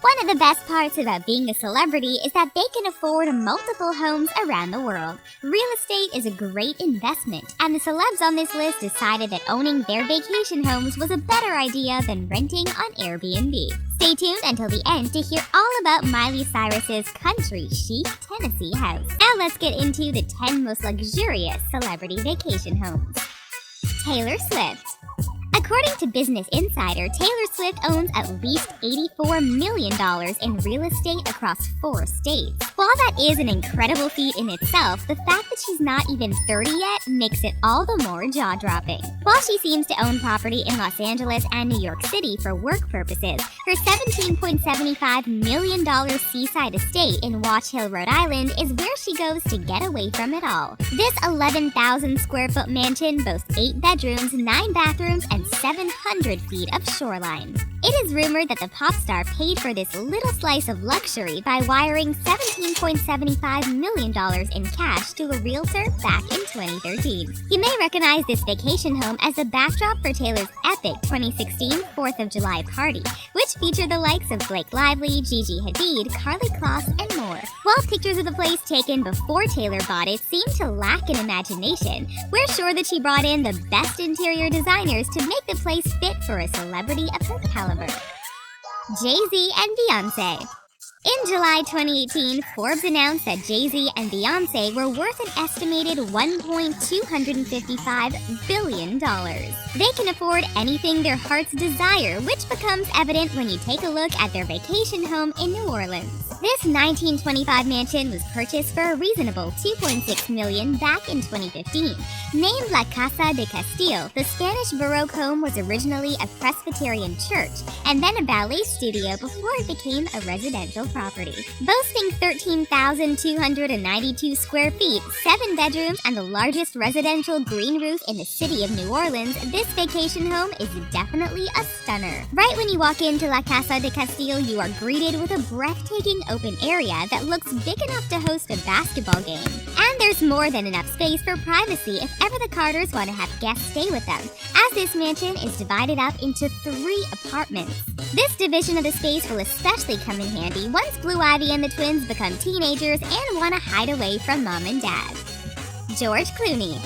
One of the best parts about being a celebrity is that they can afford multiple homes around the world. Real estate is a great investment, and the celebs on this list decided that owning their vacation homes was a better idea than renting on Airbnb. Stay tuned until the end to hear all about Miley Cyrus's country chic Tennessee house. Now let's get into the 10 most luxurious celebrity vacation homes. Taylor Swift. According to Business Insider, Taylor Swift owns at least $84 million in real estate across 4 states. While that is an incredible feat in itself, the fact that she's not even 30 yet makes it all the more jaw-dropping. While she seems to own property in Los Angeles and New York City for work purposes, her $17.75 million seaside estate in Watch Hill, Rhode Island is where she goes to get away from it all. This 11,000 square foot mansion boasts 8 bedrooms, 9 bathrooms, and 700 feet of shoreline. It is rumored that the pop star paid for this little slice of luxury by wiring $17.75 million in cash to a realtor back in 2013. You may recognize this vacation home as the backdrop for Taylor's epic 2016 4th of July party, which featured the likes of Blake Lively, Gigi Hadid, Karlie Kloss, and more. While pictures of the place taken before Taylor bought it seem to lack in imagination, we're sure that she brought in the best interior designers to make the place fit for a celebrity of her caliber. Jay-Z and Beyoncé. In July 2018, Forbes announced that Jay-Z and Beyoncé were worth an estimated $1.255 billion. They can afford anything their hearts desire, which becomes evident when you take a look at their vacation home in New Orleans. This 1925 mansion was purchased for a reasonable $2.6 million back in 2015. Named La Casa de Castile, the Spanish Baroque home was originally a Presbyterian church and then a ballet studio before it became a residential property. Boasting 13,292 square feet, 7 bedrooms, and the largest residential green roof in the city of New Orleans, this vacation home is definitely a stunner. Right when you walk into La Casa de Castile, you are greeted with a breathtaking open area that looks big enough to host a basketball game. And there's more than enough space for privacy if ever the Carters want to have guests stay with them, as this mansion is divided up into 3 apartments. This division of the space will especially come in handy once Blue Ivy and the twins become teenagers and want to hide away from mom and dad. George Clooney.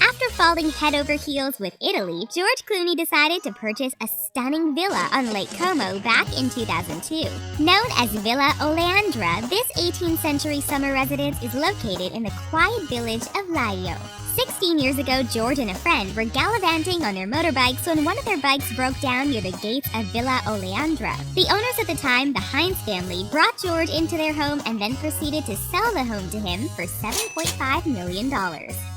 After falling head over heels with Italy, George Clooney decided to purchase a stunning villa on Lake Como back in 2002. Known as Villa Oleandra, this 18th century summer residence is located in the quiet village of Laio. 16 years ago, George and a friend were gallivanting on their motorbikes when one of their bikes broke down near the gates of Villa Oleandra. The owners at the time, the Hines family, brought George into their home and then proceeded to sell the home to him for $7.5 million.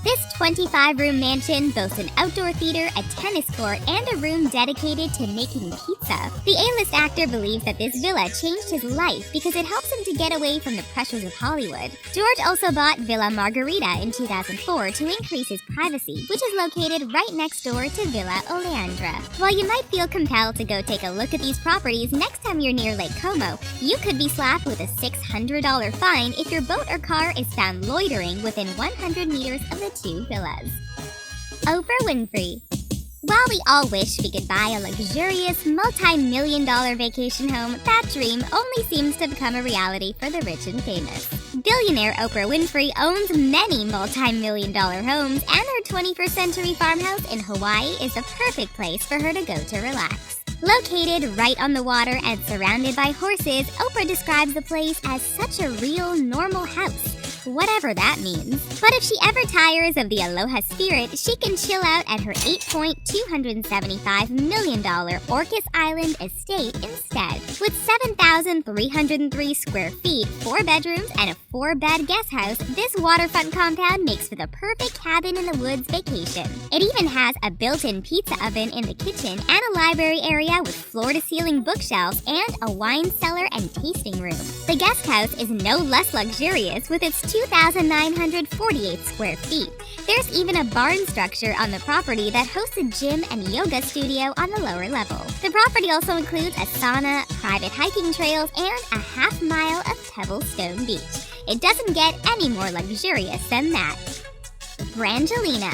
This 25-room mansion boasts an outdoor theater, a tennis court, and a room dedicated to making pizza. The A-list actor believes that this villa changed his life because it helps him to get away from the pressures of Hollywood. George also bought Villa Margarita in 2004 to increase his privacy, which is located right next door to Villa Oleandra. While you might feel compelled to go take a look at these properties next time you're near Lake Como, you could be slapped with a $600 fine if your boat or car is found loitering within 100 meters of the 2 villas. Oprah Winfrey. While we all wish we could buy a luxurious, multi-million-dollar vacation home, that dream only seems to become a reality for the rich and famous. Billionaire Oprah Winfrey owns many multi-million-dollar homes, and her 21st century farmhouse in Hawaii is the perfect place for her to go to relax. Located right on the water and surrounded by horses, Oprah describes the place as such a real, normal house. Whatever that means. But if she ever tires of the aloha spirit, she can chill out at her $8.275 million Orcas Island estate instead. With 7,303 square feet, 4 bedrooms, and a 4-bed guest house, this waterfront compound makes for the perfect cabin in the woods vacation. It even has a built-in pizza oven in the kitchen and a library area with floor-to-ceiling bookshelves and a wine cellar and tasting room. The guest house is no less luxurious with its 2,948 square feet. There's even a barn structure on the property that hosts a gym and yoga studio on the lower level. The property also includes a sauna, private hiking trails, and a half-mile of Pebblestone Beach. It doesn't get any more luxurious than that. Brangelina.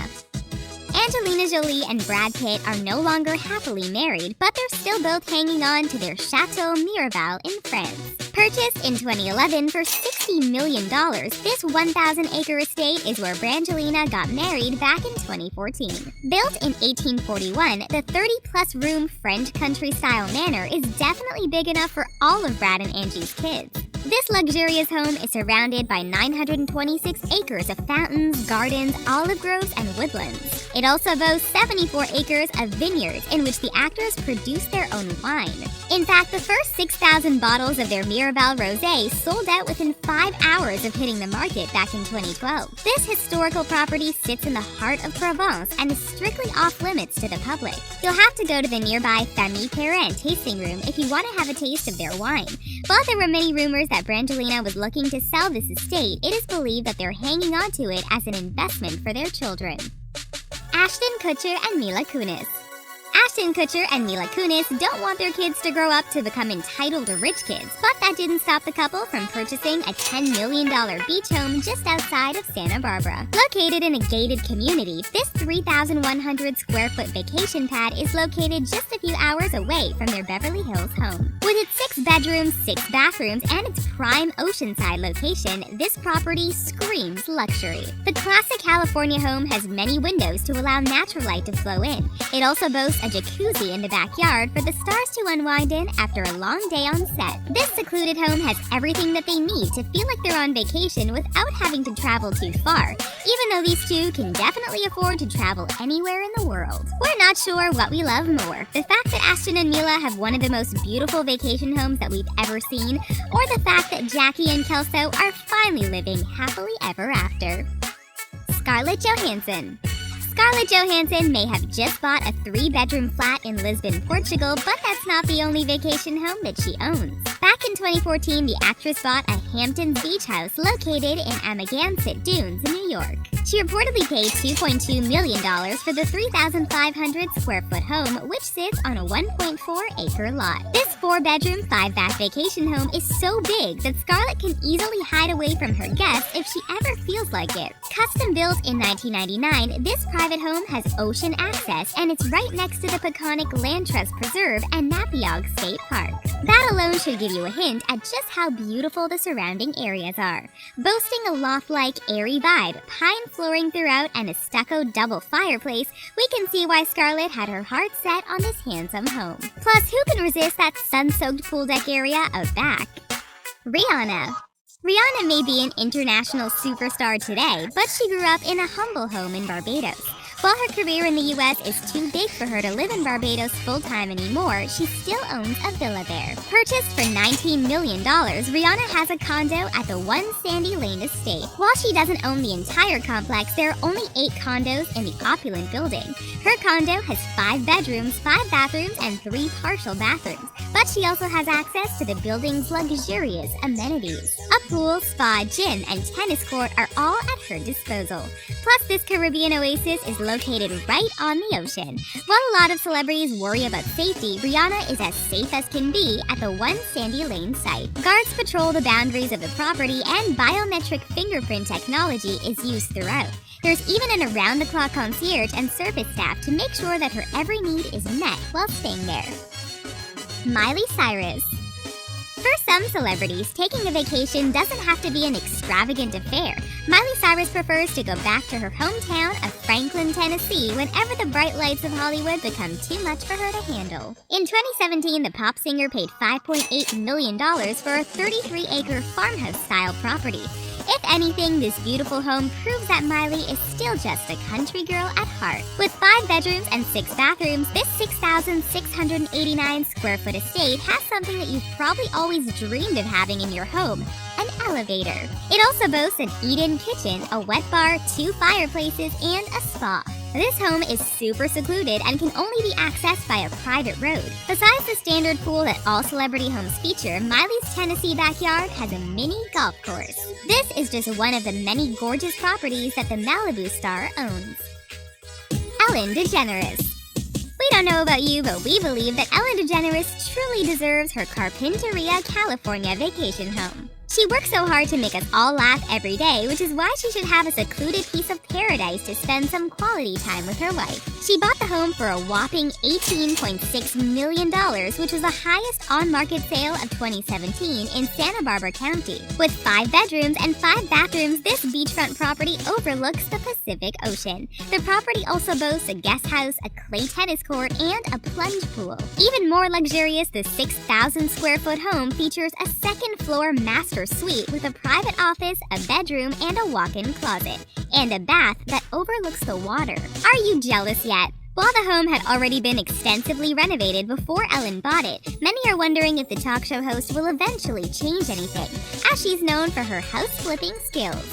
Angelina Jolie and Brad Pitt are no longer happily married, but they're still both hanging on to their Chateau Miraval in France. Purchased in 2011 for $60 million, this 1,000-acre estate is where Brangelina got married back in 2014. Built in 1841, the 30-plus room French country-style manor is definitely big enough for all of Brad and Angie's kids. This luxurious home is surrounded by 926 acres of fountains, gardens, olive groves, and woodlands. It also boasts 74 acres of vineyards in which the actors produce their own wine. In fact, the first 6,000 bottles of their Miraval Rosé sold out within 5 hours of hitting the market back in 2012. This historical property sits in the heart of Provence and is strictly off-limits to the public. You'll have to go to the nearby Famille Perrin tasting room if you want to have a taste of their wine. While there were many rumors that Brangelina was looking to sell this estate, it is believed that they're hanging on to it as an investment for their children. Ashton Kutcher and Mila Kunis. Ashton Kutcher and Mila Kunis don't want their kids to grow up to become entitled rich kids, but that didn't stop the couple from purchasing a $10 million beach home just outside of Santa Barbara. Located in a gated community, this 3,100-square-foot vacation pad is located just a few hours away from their Beverly Hills home. With its 6 bedrooms, 6 bathrooms, and its prime oceanside location, this property screams luxury. The classic California home has many windows to allow natural light to flow in. It also boasts a jacuzzi in the backyard for the stars to unwind in after a long day on set. This secluded home has everything that they need to feel like they're on vacation without having to travel too far, even though these two can definitely afford to travel anywhere in the world. We're not sure what we love more, the fact that Ashton and Mila have one of the most beautiful vacation homes that we've ever seen, or the fact that Jackie and Kelso are finally living happily ever after. Scarlett Johansson. Scarlett Johansson may have just bought a 3-bedroom flat in Lisbon, Portugal, but that's not the only vacation home that she owns. Back in 2014, the actress bought a Hamptons beach house located in Amagansett Dunes, New York. She reportedly paid $2.2 million for the 3,500-square-foot home, which sits on a 1.4-acre lot. This 4-bedroom, 5-bath vacation home is so big that Scarlett can easily hide away from her guests if she ever feels like it. Custom built in 1999, this private home has ocean access, and it's right next to the Peconic Land Trust Preserve and Napiog State Park. That alone should give you a hint at just how beautiful the surrounding areas are. Boasting a loft-like, airy vibe, pine flooring throughout, and a stucco double fireplace, we can see why Scarlett had her heart set on this handsome home. Plus, who can resist that sun-soaked pool deck area out back? Rihanna. Rihanna may be an international superstar today, but she grew up in a humble home in Barbados. While her career in the U.S. is too big for her to live in Barbados full-time anymore, she still owns a villa there. Purchased for $19 million, Rihanna has a condo at the One Sandy Lane estate. While she doesn't own the entire complex, there are only 8 condos in the opulent building. Her condo has 5 bedrooms, 5 bathrooms, and 3 partial bathrooms, but she also has access to the building's luxurious amenities. A pool, spa, gym, and tennis court are all at her disposal. Plus, this Caribbean oasis is located right on the ocean. While a lot of celebrities worry about safety, Rihanna is as safe as can be at the One Sandy Lane site. Guards patrol the boundaries of the property, and biometric fingerprint technology is used throughout. There's even an around-the-clock concierge and service staff to make sure that her every need is met while staying there. Miley Cyrus. For some celebrities, taking a vacation doesn't have to be an extravagant affair. Miley Cyrus prefers to go back to her hometown of Franklin, Tennessee whenever the bright lights of Hollywood become too much for her to handle. In 2017, the pop singer paid $5.8 million for a 33-acre farmhouse-style property. If anything, this beautiful home proves that Miley is still just a country girl at heart. With 5 bedrooms and 6 bathrooms, this 6,689-square-foot estate has something that you've probably always dreamed of having in your home: an elevator. It also boasts an eat-in kitchen, a wet bar, 2 fireplaces, and a spa. This home is super secluded and can only be accessed by a private road. Besides the standard pool that all celebrity homes feature, Miley's Tennessee backyard has a mini golf course. This is just one of the many gorgeous properties that the Malibu star owns. Ellen DeGeneres. We don't know about you, but we believe that Ellen DeGeneres truly deserves her Carpinteria, California vacation home. She works so hard to make us all laugh every day, which is why she should have a secluded piece of paradise to spend some quality time with her wife. She bought the home for a whopping $18.6 million, which was the highest on-market sale of 2017 in Santa Barbara County. With 5 bedrooms and 5 bathrooms, this beachfront property overlooks the Pacific Ocean. The property also boasts a guest house, a clay tennis court, and a plunge pool. Even more luxurious, the 6,000 square foot home features a second-floor master suite with a private office, a bedroom, and a walk-in closet, and a bath that overlooks the water. Are you jealous yet? While the home had already been extensively renovated before Ellen bought it, many are wondering if the talk show host will eventually change anything, as she's known for her house-flipping skills.